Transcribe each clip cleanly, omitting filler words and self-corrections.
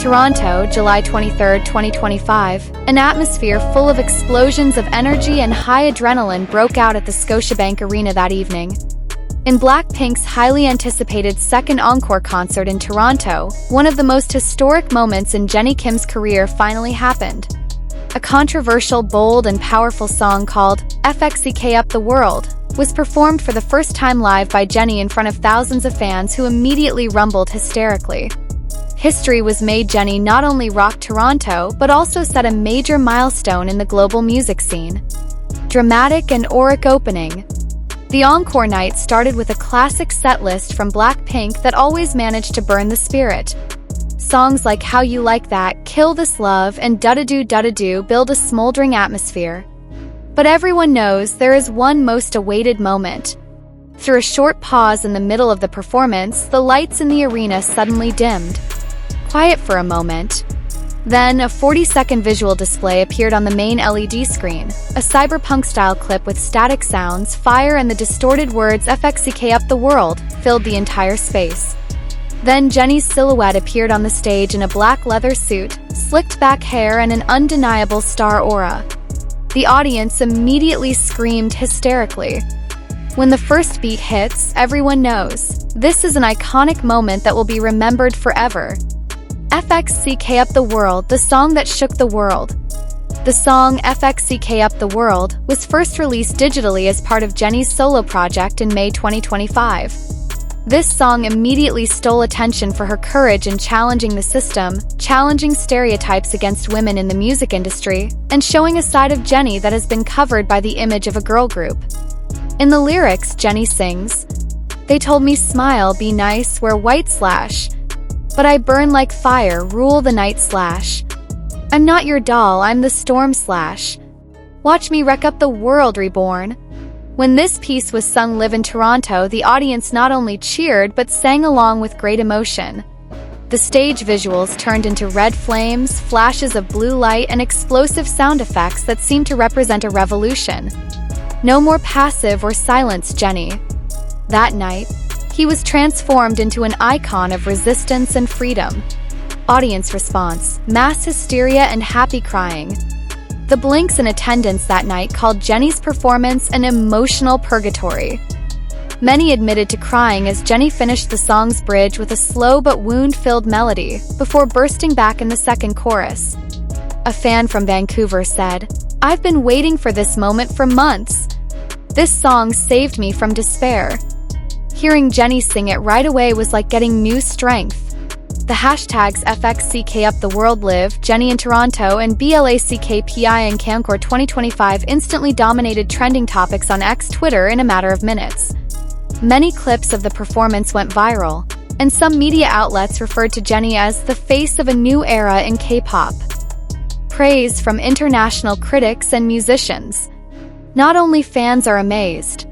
Toronto, July 23, 2025. An atmosphere full of explosions of energy and high adrenaline broke out at the Scotiabank Arena that evening. In BLACKPINK's highly anticipated second encore concert in Toronto, one of the most historic moments in Jennie Kim's career finally happened. A controversial, bold, and powerful song called Fxck Up The World was performed for the first time live by Jennie in front of thousands of fans who immediately rumbled hysterically. History was made. Jennie not only rocked Toronto, but also set a major milestone in the global music scene. Dramatic and auric opening. The Encore Night started with a classic set list from BLACKPINK that always managed to burn the spirit. Songs like How You Like That, Kill This Love, and Da-Da-Do build a smoldering atmosphere. But everyone knows there is one most awaited moment. Through a short pause in the middle of the performance, the lights in the arena suddenly dimmed. Quiet for a moment. Then, a 40-second visual display appeared on the main LED screen, a cyberpunk-style clip with static sounds, fire, and the distorted words Fxck Up The World filled the entire space. Then Jennie's silhouette appeared on the stage in a black leather suit, slicked back hair, and an undeniable star aura. The audience immediately screamed hysterically. When the first beat hits, everyone knows. This is an iconic moment that will be remembered forever. Fxck Up The World, the song that shook the world. The song Fxck Up The World was first released digitally as part of Jennie's solo project in May 2025. This song immediately stole attention for her courage in challenging the system, challenging stereotypes against women in the music industry, and showing a side of Jennie that has been covered by the image of a girl group. In the lyrics, Jennie sings, "They told me smile, be nice, wear white slash. But I burn like fire, rule the night slash. I'm not your doll, I'm the storm slash. Watch me wreck up the world, reborn." When this piece was sung live in Toronto, the audience not only cheered but sang along with great emotion. The stage visuals turned into red flames, flashes of blue light, and explosive sound effects that seemed to represent a revolution. No more passive or silenced Jennie. That night, he was transformed into an icon of resistance and freedom. Audience response: mass hysteria and happy crying. The Blinks in attendance that night called Jennie's performance an emotional purgatory. Many admitted to crying as Jennie finished the song's bridge with a slow but wound-filled melody, before bursting back in the second chorus. A fan from Vancouver said, "I've been waiting for this moment for months. This song saved me from despair. Hearing Jennie sing it right away was like getting new strength." The hashtags Fxck Up The World Live, Jennie in Toronto, and BLACKPINK Encore 2025 instantly dominated trending topics on X Twitter in a matter of minutes. Many clips of the performance went viral, and some media outlets referred to Jennie as the face of a new era in K-pop. Praise from international critics and musicians. Not only fans are amazed,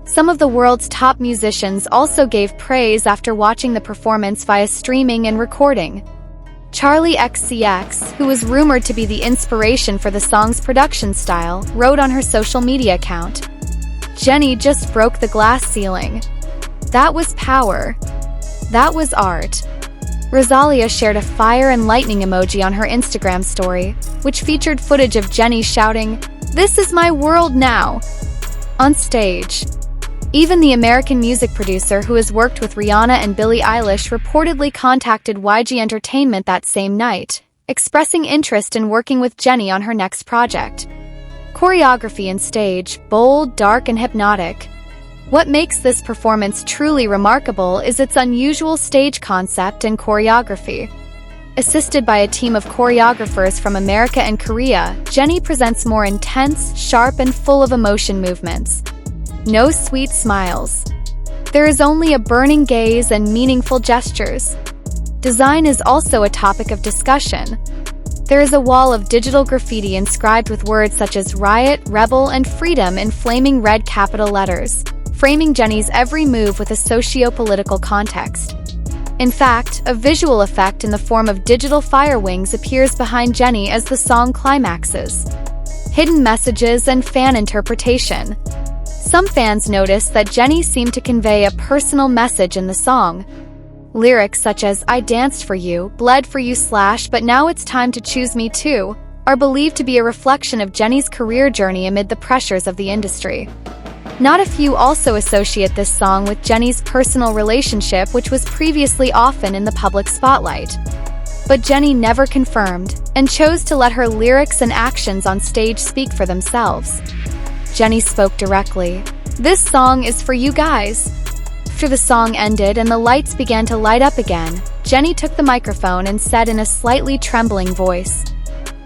some of the world's top musicians also gave praise after watching the performance via streaming and recording. Charli XCX, who was rumored to be the inspiration for the song's production style, wrote on her social media account, "Jennie just broke the glass ceiling. That was power. That was art." Rosalia shared a fire and lightning emoji on her Instagram story, which featured footage of Jennie shouting, "This is my world now!" on stage. Even the American music producer who has worked with Rihanna and Billie Eilish reportedly contacted YG Entertainment that same night, expressing interest in working with Jennie on her next project. Choreography and stage, bold, dark, and hypnotic. What makes this performance truly remarkable is its unusual stage concept and choreography. Assisted by a team of choreographers from America and Korea, Jennie presents more intense, sharp, and full of emotion movements. No sweet smiles. There is only a burning gaze and meaningful gestures. Design is also a topic of discussion. There is a wall of digital graffiti inscribed with words such as riot, rebel, and freedom in flaming red capital letters, framing Jennie's every move with a socio-political context. In fact, a visual effect in the form of digital fire wings appears behind Jennie as the song climaxes. Hidden messages and fan interpretation. Some fans noticed that Jennie seemed to convey a personal message in the song. Lyrics such as "I danced for you, bled for you / but now it's time to choose me too" are believed to be a reflection of Jennie's career journey amid the pressures of the industry. Not a few also associate this song with Jennie's personal relationship, which was previously often in the public spotlight. But Jennie never confirmed, and chose to let her lyrics and actions on stage speak for themselves. Jennie spoke directly. "This song is for you guys." After the song ended and the lights began to light up again, Jennie took the microphone and said in a slightly trembling voice,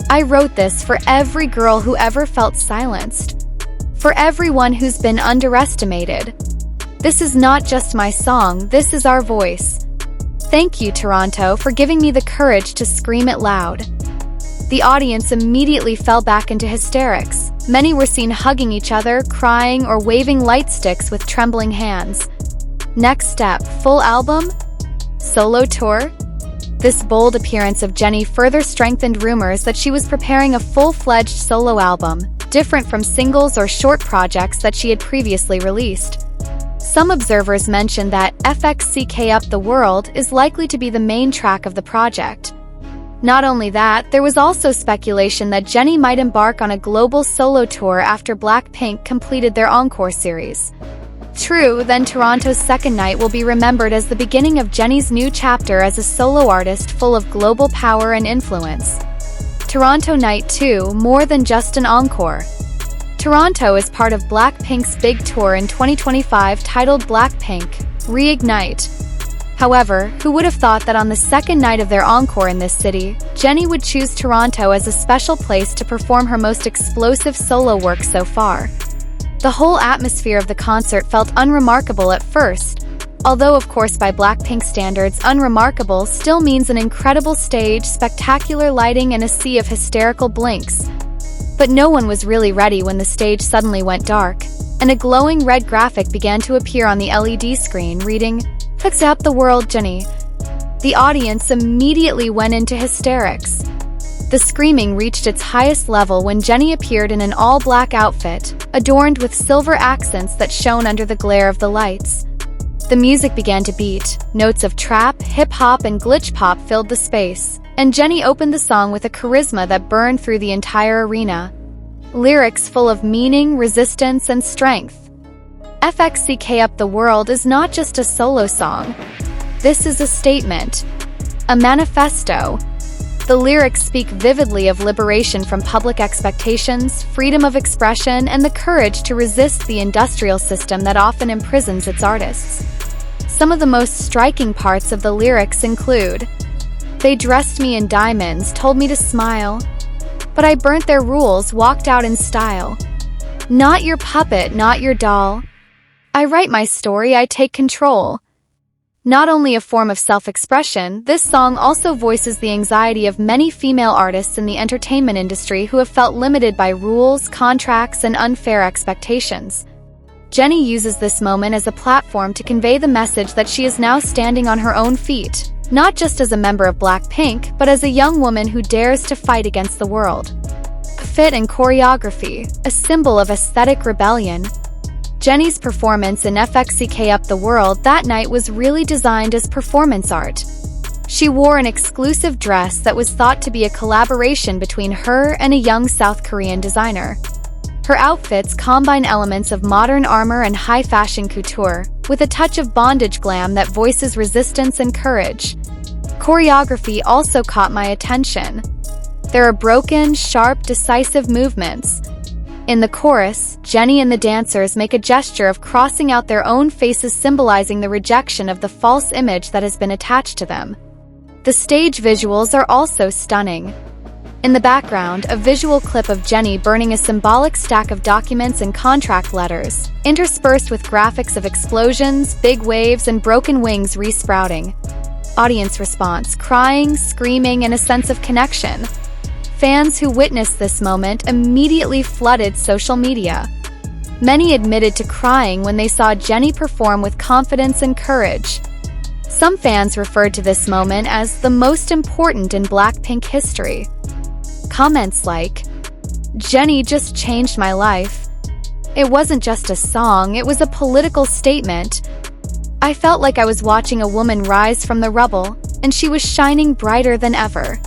"I wrote this for every girl who ever felt silenced. For everyone who's been underestimated. This is not just my song, this is our voice. Thank you, Toronto, for giving me the courage to scream it loud." The audience immediately fell back into hysterics. Many were seen hugging each other, crying, or waving light sticks with trembling hands. Next step, full album? Solo tour? This bold appearance of Jennie further strengthened rumors that she was preparing a full-fledged solo album, different from singles or short projects that she had previously released. Some observers mentioned that Fxck Up The World is likely to be the main track of the project. Not only that, there was also speculation that Jennie might embark on a global solo tour after BLACKPINK completed their Encore series. True, then Toronto's second night will be remembered as the beginning of Jennie's new chapter as a solo artist full of global power and influence. Toronto Night 2, more than just an encore. Toronto is part of BLACKPINK's big tour in 2025 titled BLACKPINK Reignite. However, who would have thought that on the second night of their encore in this city, Jennie would choose Toronto as a special place to perform her most explosive solo work so far. The whole atmosphere of the concert felt unremarkable at first, although of course by BLACKPINK standards unremarkable still means an incredible stage, spectacular lighting and a sea of hysterical blinks. But no one was really ready when the stage suddenly went dark, and a glowing red graphic began to appear on the LED screen reading, "Fxck Up The World, Jennie." The audience immediately went into hysterics. The screaming reached its highest level when Jennie appeared in an all-black outfit, adorned with silver accents that shone under the glare of the lights. The music began to beat, notes of trap, hip-hop and glitch pop filled the space, and Jennie opened the song with a charisma that burned through the entire arena. Lyrics full of meaning, resistance, and strength. Fxck Up The World is not just a solo song. This is a statement, a manifesto. The lyrics speak vividly of liberation from public expectations, freedom of expression, and the courage to resist the industrial system that often imprisons its artists. Some of the most striking parts of the lyrics include, "They dressed me in diamonds, told me to smile, but I burnt their rules, walked out in style. Not your puppet, not your doll. I write my story, I take control." Not only a form of self-expression, this song also voices the anxiety of many female artists in the entertainment industry who have felt limited by rules, contracts, and unfair expectations. Jennie uses this moment as a platform to convey the message that she is now standing on her own feet, not just as a member of BLACKPINK, but as a young woman who dares to fight against the world. Fit and choreography, a symbol of aesthetic rebellion. Jennie's performance in Fxck Up The World that night was really designed as performance art. She wore an exclusive dress that was thought to be a collaboration between her and a young South Korean designer. Her outfits combine elements of modern armor and high-fashion couture, with a touch of bondage glam that voices resistance and courage. Choreography also caught my attention. There are broken, sharp, decisive movements. In the chorus, Jennie and the dancers make a gesture of crossing out their own faces, symbolizing the rejection of the false image that has been attached to them. The stage visuals are also stunning. In the background, a visual clip of Jennie burning a symbolic stack of documents and contract letters, interspersed with graphics of explosions, big waves, and broken wings resprouting. Audience response: crying, screaming, and a sense of connection. Fans who witnessed this moment immediately flooded social media. Many admitted to crying when they saw Jennie perform with confidence and courage. Some fans referred to this moment as the most important in BLACKPINK history. Comments like, "Jennie just changed my life. It wasn't just a song, it was a political statement. I felt like I was watching a woman rise from the rubble, and she was shining brighter than ever.